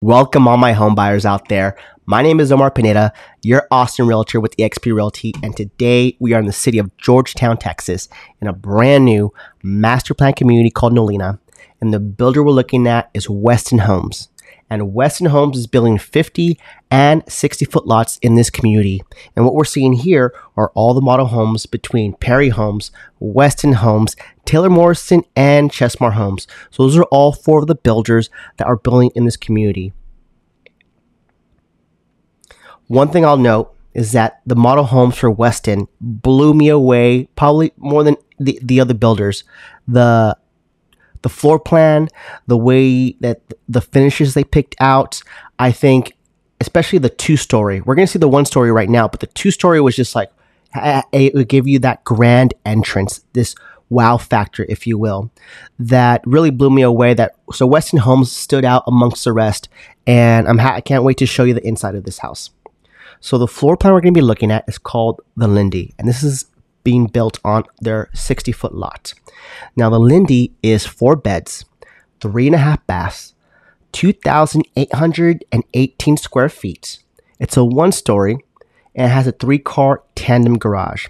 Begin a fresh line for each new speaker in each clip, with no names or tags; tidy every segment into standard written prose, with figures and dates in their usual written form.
Welcome all my home buyers out there. My name is Omar Pineda, your Austin realtor with eXp Realty, and today we are in the city of Georgetown, Texas, in a brand new master plan community called Nolina. And the builder we're looking at is Westin Homes. And Westin Homes is building 50 and 60-foot lots in this community. And what we're seeing here are all the model homes between Perry Homes, Westin Homes, Taylor Morrison, and Chesmar Homes. So those are all four of the builders that are building in this community. One thing I'll note is that the model homes for Westin blew me away, probably more than the other builders. The floor plan, the way that the finishes they picked out, I think, especially the two-story. We're going to see the one-story right now, but the two-story was just like, it would give you that grand entrance, this wow factor, if you will, that really blew me away. So Westin Homes stood out amongst the rest, and I can't wait to show you the inside of this house. So the floor plan we're going to be looking at is called the Lindy, and this is being built on their 60-foot lot. Now the Lindy is 4 beds, 3.5 baths, 2,818 square feet. It's a 1-story and it has a 3-car tandem garage.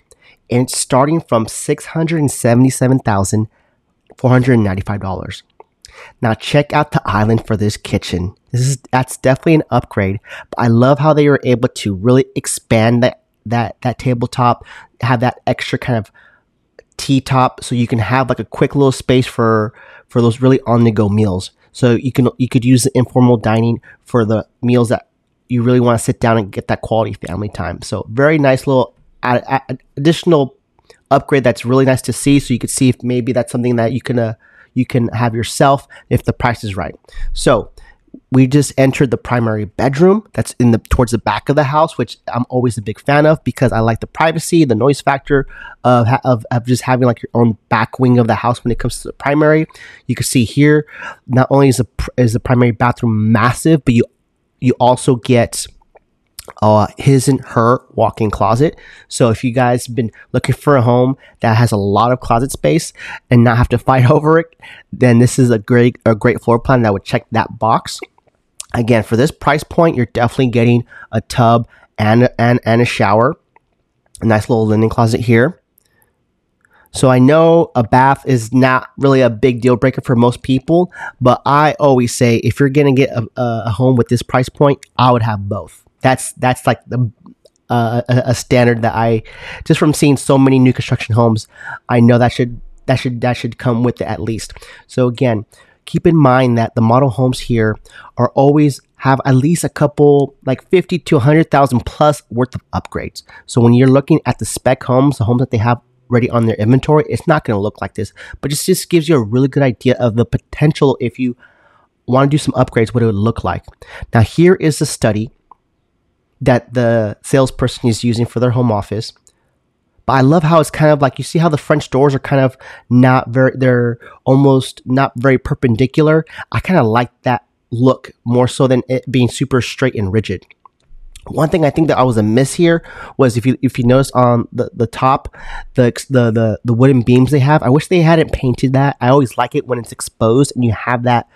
And it's starting from $677,495. Now check out the island for this kitchen. That's definitely an upgrade. But I love how they were able to really expand that tabletop, have that extra kind of T-top, so you can have like a quick little space for those really on-the-go meals. So you could use the informal dining for the meals that you really want to sit down and get that quality family time. So very nice little additional upgrade that's really nice to see. So you could see if maybe that's something that you can have yourself if the price is right. So we just entered the primary bedroom that's towards the back of the house, which I'm always a big fan of because I like the privacy, the noise factor of just having like your own back wing of the house when it comes to the primary. You can see here, not only is the primary bathroom massive, but you also get his and her walk-in closet. So if you guys have been looking for a home that has a lot of closet space and not have to fight over it, then this is a great floor plan that would check that box. Again, for this price point, you're definitely getting a tub and a shower. A nice little linen closet here. So I know a bath is not really a big deal breaker for most people, but I always say if you're gonna get a home with this price point, I would have both. That's like a standard that I, just from seeing so many new construction homes, I know that should come with it at least. So again, keep in mind that the model homes here are always have at least a couple, like 50 to 100,000 plus worth of upgrades. So when you're looking at the spec homes, the homes that they have ready on their inventory, it's not going to look like this, but it just gives you a really good idea of the potential if you want to do some upgrades, what it would look like. Now here is the study that the salesperson is using for their home office. But I love how it's kind of like, you see how the French doors are kind of they're almost not very perpendicular. I kind of like that look more so than it being super straight and rigid. One thing I think that I was amiss here was if you notice on the top, the wooden beams they have, I wish they hadn't painted that. I always like it when it's exposed and you have that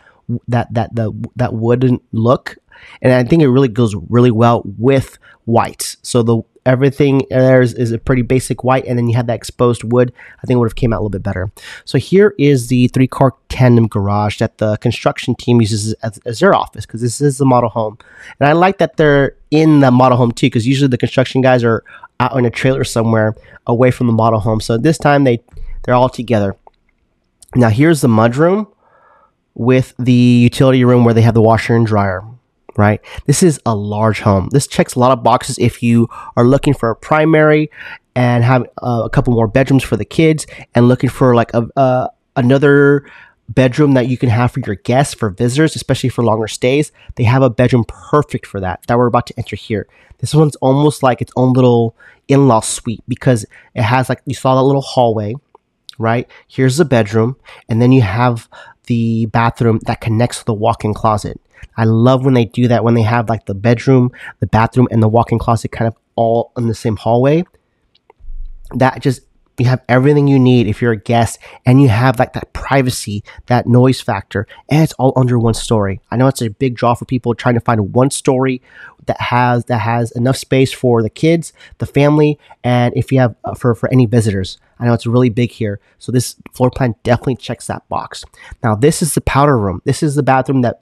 wooden look. And I think it really goes really well with white. So everything there is a pretty basic white, and then you have that exposed wood. I think it would have came out a little bit better. So here is the 3-car tandem garage that the construction team uses as their office, because this is the model home. And I like that they're in the model home too, because usually the construction guys are out in a trailer somewhere away from the model home. So this time they're all together. Now here's the mudroom with the utility room where they have the washer and dryer. Right, this is a large home. This checks a lot of boxes if you are looking for a primary and have a couple more bedrooms for the kids, and looking for like another bedroom that you can have for your guests, for visitors, especially for longer stays. They have a bedroom perfect for that we're about to enter here. This one's almost like its own little in-law suite because it has, like you saw, that little hallway. Right, here's the bedroom, and then you have the bathroom that connects to the walk-in closet. I love when they do that, when they have like the bedroom, the bathroom, and the walk-in closet kind of all in the same hallway. That just You have everything you need if you're a guest, and you have like that privacy, that noise factor, and it's all under one story. I know it's a big draw for people trying to find one story that has enough space for the kids, the family, and if you have for any visitors. I know it's really big here, so this floor plan definitely checks that box. Now, this is the powder room. This is the bathroom that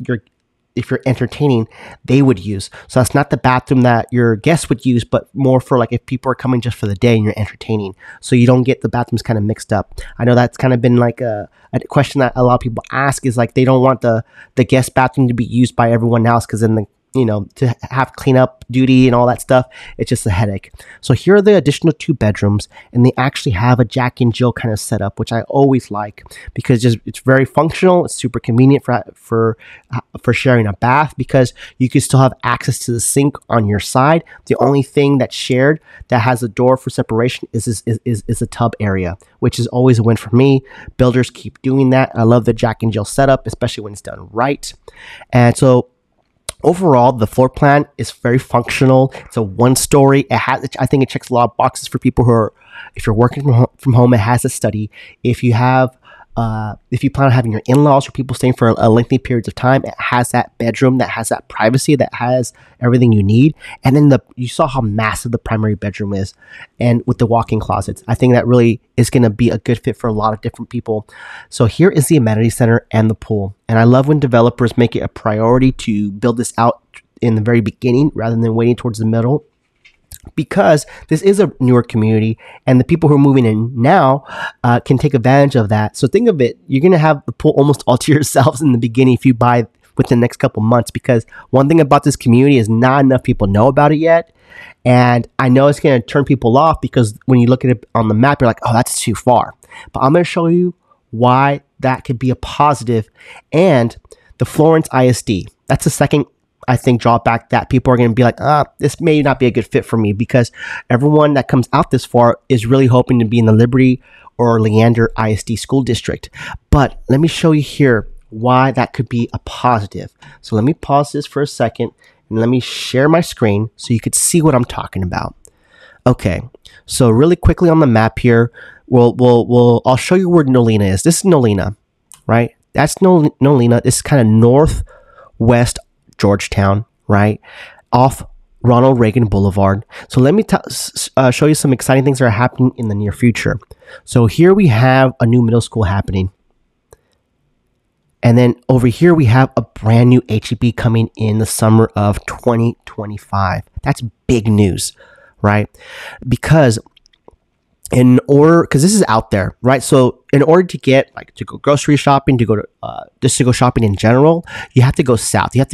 if you're entertaining, they would use. So that's not the bathroom that your guests would use, but more for like if people are coming just for the day and you're entertaining. So you don't get the bathrooms kind of mixed up. I know that's kind of been like a question that a lot of people ask, is like they don't want the guest bathroom to be used by everyone else, because then to have cleanup duty and all that stuff, it's just a headache. So here are the additional 2 bedrooms, and they actually have a Jack and Jill kind of setup, which I always like because it's very functional. It's super convenient for sharing a bath, because you can still have access to the sink on your side. The only thing that's shared that has a door for separation is the tub area, which is always a win for me. Builders keep doing that. I love the Jack and Jill setup, especially when it's done right. And so overall, the floor plan is very functional. It's a 1-story. I think it checks a lot of boxes for people who are, if you're working from home, it has a study. If you plan on having your in-laws or people staying for a lengthy periods of time, it has that bedroom that has that privacy, that has everything you need. And then you saw how massive the primary bedroom is, and with the walk-in closets. I think that really is going to be a good fit for a lot of different people. So here is the amenity center and the pool. And I love when developers make it a priority to build this out in the very beginning rather than waiting towards the middle, because this is a newer community and the people who are moving in now can take advantage of that. So think of it, you're going to have the pool almost all to yourselves in the beginning if you buy within the next couple months, because one thing about this community is not enough people know about it yet. And I know it's going to turn people off, because when you look at it on the map, you're like, oh, that's too far. But I'm going to show you why that could be a positive. And the Florence ISD, that's the second, I think, drawback that people are going to be like, this may not be a good fit for me, because everyone that comes out this far is really hoping to be in the Liberty or Leander ISD school district. But let me show you here why that could be a positive. So let me pause this for a second and let me share my screen so you could see what I'm talking about. Okay, so really quickly on the map here, I'll show you where Nolina is. This is Nolina, right? That's Nolina. This is kind of northwest Georgetown, right? Off Ronald Reagan Boulevard. So let me show you some exciting things that are happening in the near future. So here we have a new middle school happening. And then over here, we have a brand new HEB coming in the summer of 2025. That's big news, right? Because this is out there, right? So in order to get to go grocery shopping, to go to just to go shopping in general, you have to go south. You have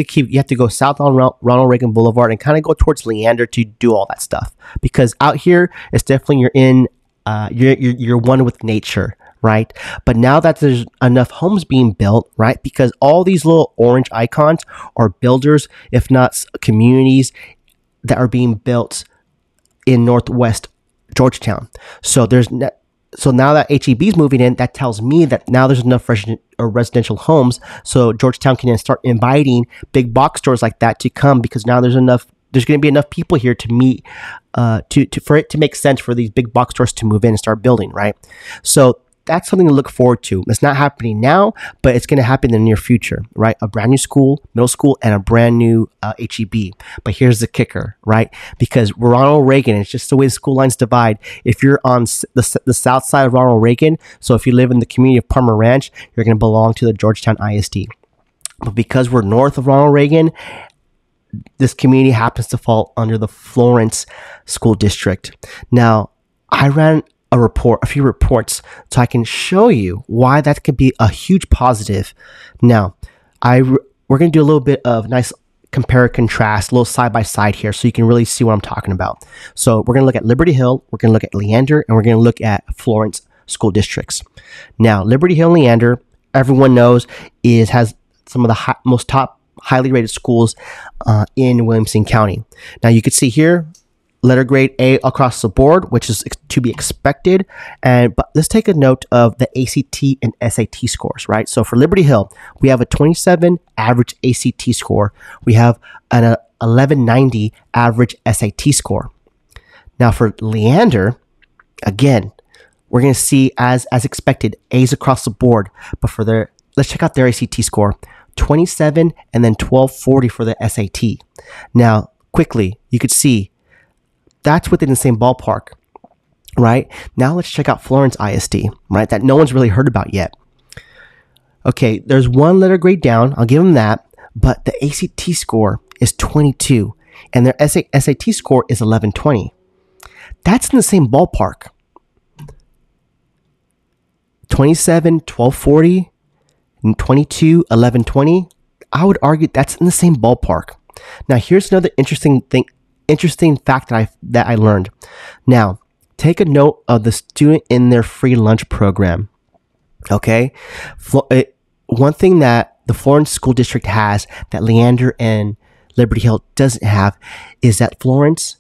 to go south on Ronald Reagan Boulevard and kind of go towards Leander to do all that stuff. Because out here, it's definitely you're one with nature, right? But now that there's enough homes being built, right? Because all these little orange icons are builders, if not communities, that are being built in Northwest Georgetown. So now that HEB is moving in, that tells me that now there's enough residential homes, so Georgetown can start inviting big box stores like that to come, because now there's going to be enough people here to meet for it to make sense for these big box stores to move in and start building, right? So that's something to look forward to. It's not happening now, but it's going to happen in the near future, right? A brand new school, middle school, and a brand new HEB. But here's the kicker, right? Because Ronald Reagan, it's just the way the school lines divide. If you're on the south side of Ronald Reagan, so if you live in the community of Palmer Ranch, you're going to belong to the Georgetown ISD. But because we're north of Ronald Reagan, this community happens to fall under the Florence School District. Now, I ran a few reports, so I can show you why that could be a huge positive. Now, we're going to do a little bit of nice compare and contrast, a little side by side here, so you can really see what I'm talking about. So we're going to look at Liberty Hill, we're going to look at Leander, and we're going to look at Florence school districts. Now, Liberty Hill and Leander, everyone knows, has some of the most top highly rated schools in Williamson County. Now, you can see here, letter grade A across the board, which is to be expected. But let's take a note of the ACT and SAT scores, right? So for Liberty Hill, we have a 27 average ACT score. We have an 1190 average SAT score. Now for Leander, again, we're going to see, as expected, A's across the board. But for their, let's check out their ACT score. 27 and then 1240 for the SAT. Now, quickly, you could see that's within the same ballpark, right? Now let's check out Florence ISD, right? That no one's really heard about yet. Okay, there's one letter grade down. I'll give them that. But the ACT score is 22 and their SAT score is 1120. That's in the same ballpark. 27, 1240, and 22, 1120. I would argue that's in the same ballpark. Now, here's another interesting fact that I learned. Now, take a note of the student in their free lunch program. Okay, one thing that the Florence School District has that Leander and Liberty Hill doesn't have is that Florence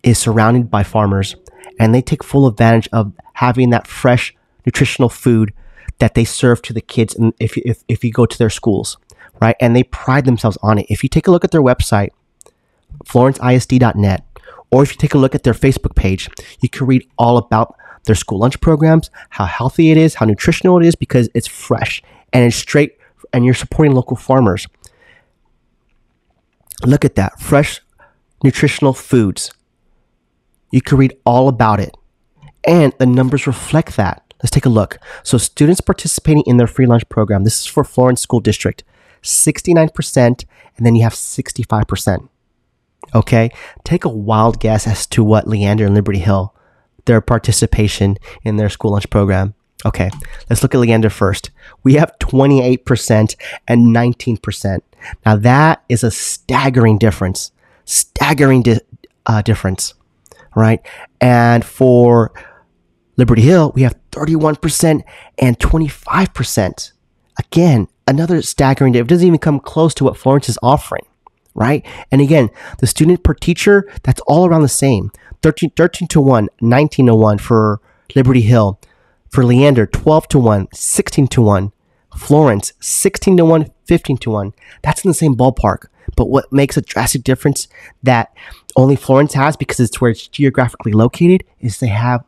is surrounded by farmers, and they take full advantage of having that fresh nutritional food that they serve to the kids if you go to their schools, right? And they pride themselves on it. If you take a look at their website, florenceisd.net, or if you take a look at their Facebook page, you can read all about their school lunch programs, how healthy it is, how nutritional it is, because it's fresh and it's straight, and you're supporting local farmers. Look at that, fresh nutritional foods. You can read all about it, and the numbers reflect that. Let's take a look. So students participating in their free lunch program, this is for Florence School District, 69%, and then you have 65%. Okay, take a wild guess as to what Leander and Liberty Hill, their participation in their school lunch program. Okay, let's look at Leander first. We have 28% and 19%. Now that is a staggering difference. Difference, right? And for Liberty Hill, we have 31% and 25%. Again, another staggering difference. It doesn't even come close to what Florence is offering, right? And again, the student per teacher, that's all around the same. 13 to 1, 19 to 1 for Liberty Hill. For Leander, 12 to 1, 16 to 1. Florence, 16 to 1, 15 to 1. That's in the same ballpark. But what makes a drastic difference that only Florence has, because it's where it's geographically located, is they have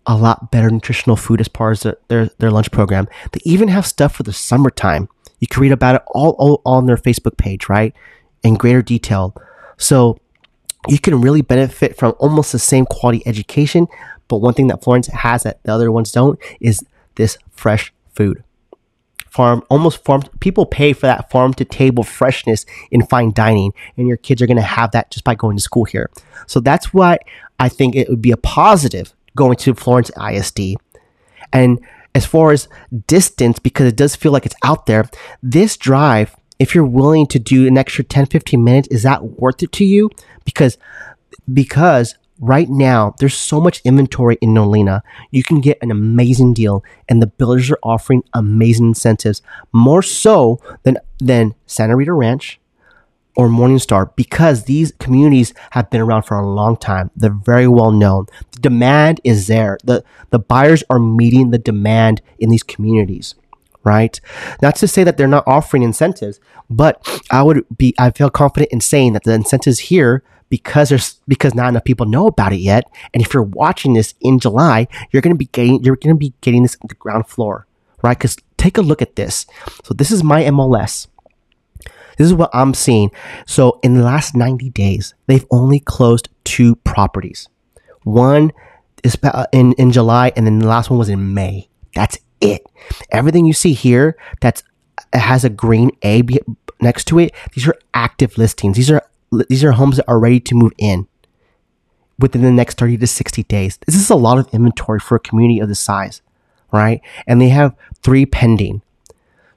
a lot better nutritional food as far as their lunch program. They even have stuff for the summertime. You can read about it all on their Facebook page, right? In greater detail. So you can really benefit from almost the same quality education. But one thing that Florence has that the other ones don't is this fresh food. People pay for that farm to table freshness in fine dining, and your kids are going to have that just by going to school here. So that's why I think it would be a positive going to Florence ISD. And as far as distance, because it does feel like it's out there, this drive, if you're willing to do an extra 10-15 minutes, is that worth it to you? Because right now, there's so much inventory in Nolina. You can get an amazing deal, and the builders are offering amazing incentives, more so than Santa Rita Ranch or Morningstar, because these communities have been around for a long time. They're very well known. The demand is there. The buyers are meeting the demand in these communities, right? Not to say that they're not offering incentives, but I feel confident in saying that the incentives here, because not enough people know about it yet. And if you're watching this in July, you're going to be getting this at the ground floor, right? Because take a look at this. So this is my MLS. This is what I'm seeing. So in the last 90 days, they've only closed 2 properties. One is in July, and then the last one was in May. That's it. Everything you see here it has a green A next to it, these are active listings. These are homes that are ready to move in within the next 30 to 60 days. This is a lot of inventory for a community of this size, right? And they have 3 pending.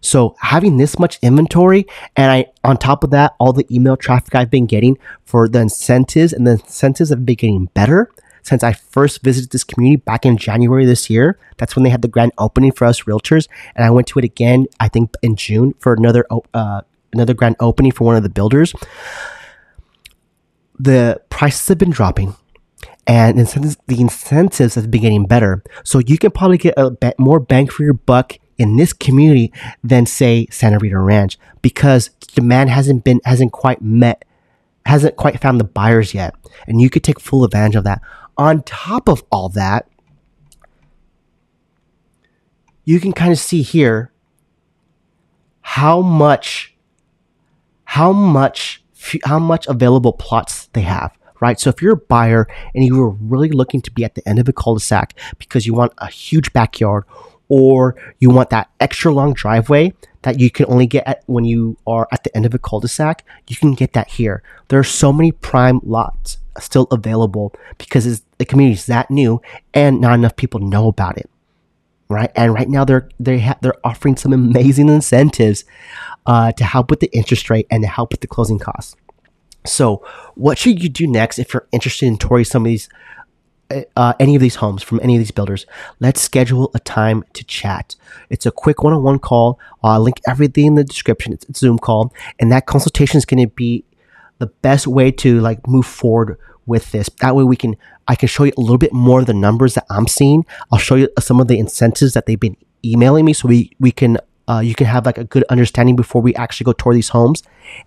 So having this much inventory, and on top of that, all the email traffic I've been getting for the incentives, and the incentives have been getting better since I first visited this community back in January this year. That's when they had the grand opening for us realtors, and I went to it again, I think in June, for another grand opening for one of the builders. The prices have been dropping, and the incentives have been getting better. So you can probably get more bang for your buck in this community than, say, Santa Rita Ranch, because demand hasn't quite found the buyers yet, and you could take full advantage of that. On top of all that, you can kind of see here how much available plots they have, right? So if you're a buyer and you were really looking to be at the end of a cul-de-sac because you want a huge backyard, or you want that extra long driveway that you can only get when you are at the end of a cul-de-sac, you can get that here. There are so many prime lots still available because the community is that new and not enough people know about it, right? And right now they're offering some amazing incentives to help with the interest rate and to help with the closing costs. So what should you do next if you're interested in touring some of these any of these homes from any of these builders? Let's schedule a time to chat. It's a quick one-on-one call. I'll link everything in the description. It's a Zoom call, and that consultation is going to be the best way to like move forward with this. That way I can show you a little bit more of the numbers that I'm seeing. I'll show you some of the incentives that they've been emailing me, so we can you can have like a good understanding before we actually go tour these homes,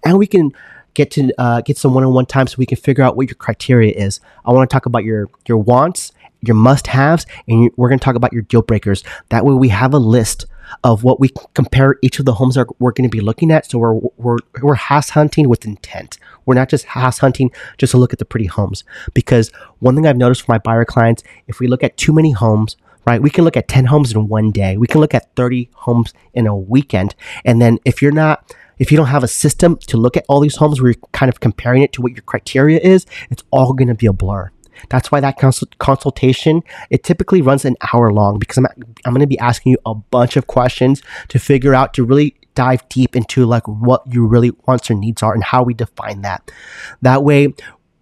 and we can get some one-on-one time so we can figure out what your criteria is. I want to talk about your wants, your must-haves, and we're going to talk about your deal breakers. That way we have a list of what we compare each of the homes that we're going to be looking at. So we're house hunting with intent. We're not just house hunting just to look at the pretty homes. Because one thing I've noticed for my buyer clients, if we look at too many homes, right, we can look at 10 homes in one day. We can look at 30 homes in a weekend. And then if you don't have a system to look at all these homes where you're kind of comparing it to what your criteria is, it's all going to be a blur. That's why that consultation, it typically runs an hour long, because I'm going to be asking you a bunch of questions to figure out, to really dive deep into like what your really wants or needs are and how we define that. That way,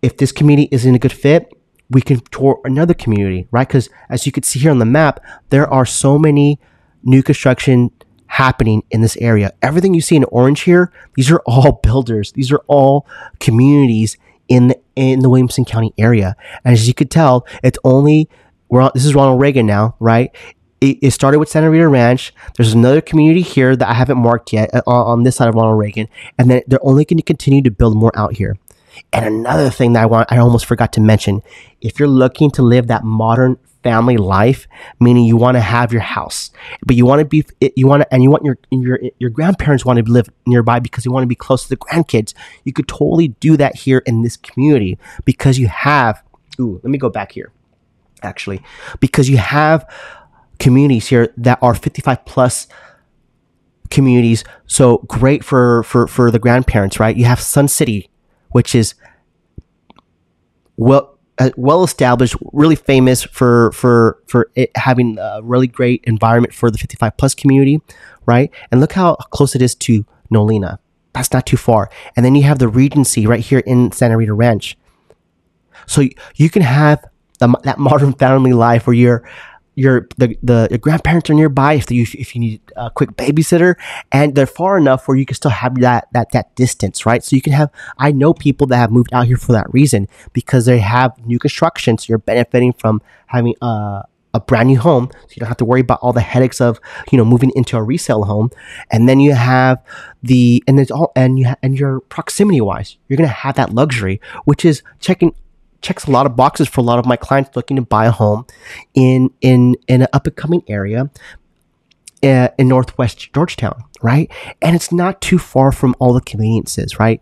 if this community isn't a good fit, we can tour another community, right? Because as you can see here on the map, there are so many new construction happening in this area. Everything you see in orange here, these are all builders. These are all communities in the Williamson County area. And as you could tell, this is Ronald Reagan now, right? It started with Santa Rita Ranch. There's another community here that I haven't marked yet on this side of Ronald Reagan. And then they're only going to continue to build more out here. And another thing that I almost forgot to mention, if you're looking to live that modern family life, meaning you want to have your house, but you want your grandparents want to live nearby because you want to be close to the grandkids, you could totally do that here in this community, because you have, let me go back here, actually, because you have communities here that are 55 plus communities. So great for the grandparents, right? You have Sun City, which is well established, really famous for it having a really great environment for the 55 plus community, right? And look how close it is to Nolina. That's not too far. And then you have the Regency right here in Santa Rita Ranch. So you can have that modern family life where your grandparents are nearby if you need a quick babysitter, and they're far enough where you can still have that distance, right? So you can have, I know people that have moved out here for that reason, because they have new construction, so you're benefiting from having a brand new home, so you don't have to worry about all the headaches of moving into a resale home. And then you have your proximity wise, you're gonna have that luxury, which is checks a lot of boxes for a lot of my clients looking to buy a home in an up and coming area in Northwest Georgetown, right? And it's not too far from all the conveniences, right?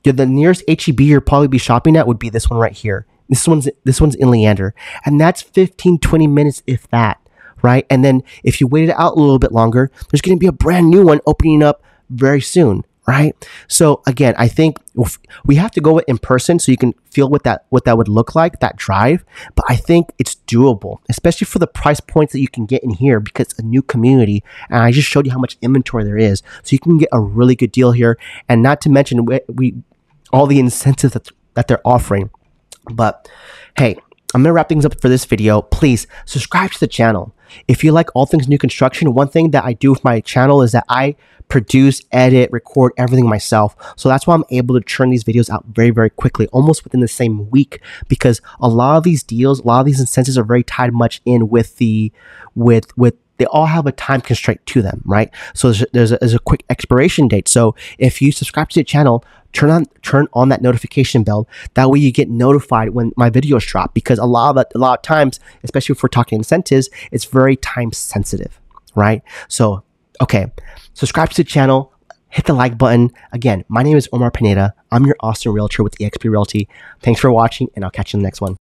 The nearest HEB you'll probably be shopping at would be this one right here. This one's in Leander, and that's 15-20 minutes, if that, right? And then if you wait it out a little bit longer, there's going to be a brand new one opening up very soon, right? So again, I think we have to go in person so you can feel what that would look like, that drive. But I think it's doable, especially for the price points that you can get in here, because it's a new community. And I just showed you how much inventory there is, so you can get a really good deal here. And not to mention all the incentives that they're offering. But hey, I'm going to wrap things up for this video. Please subscribe to the channel. If you like all things new construction, one thing that I do with my channel is that I produce, edit, record everything myself. So that's why I'm able to churn these videos out very, very quickly, almost within the same week, because a lot of these deals, a lot of these incentives are very tied much in with they all have a time constraint to them, right? So there's a quick expiration date. So if you subscribe to the channel, turn on that notification bell. That way you get notified when my videos drop, because a lot of times, especially if we're talking incentives, it's very time sensitive. right? So, okay, subscribe to the channel, hit the like button. Again, my name is Omar Pineda. I'm your Austin realtor with eXp Realty. Thanks for watching, and I'll catch you in the next one.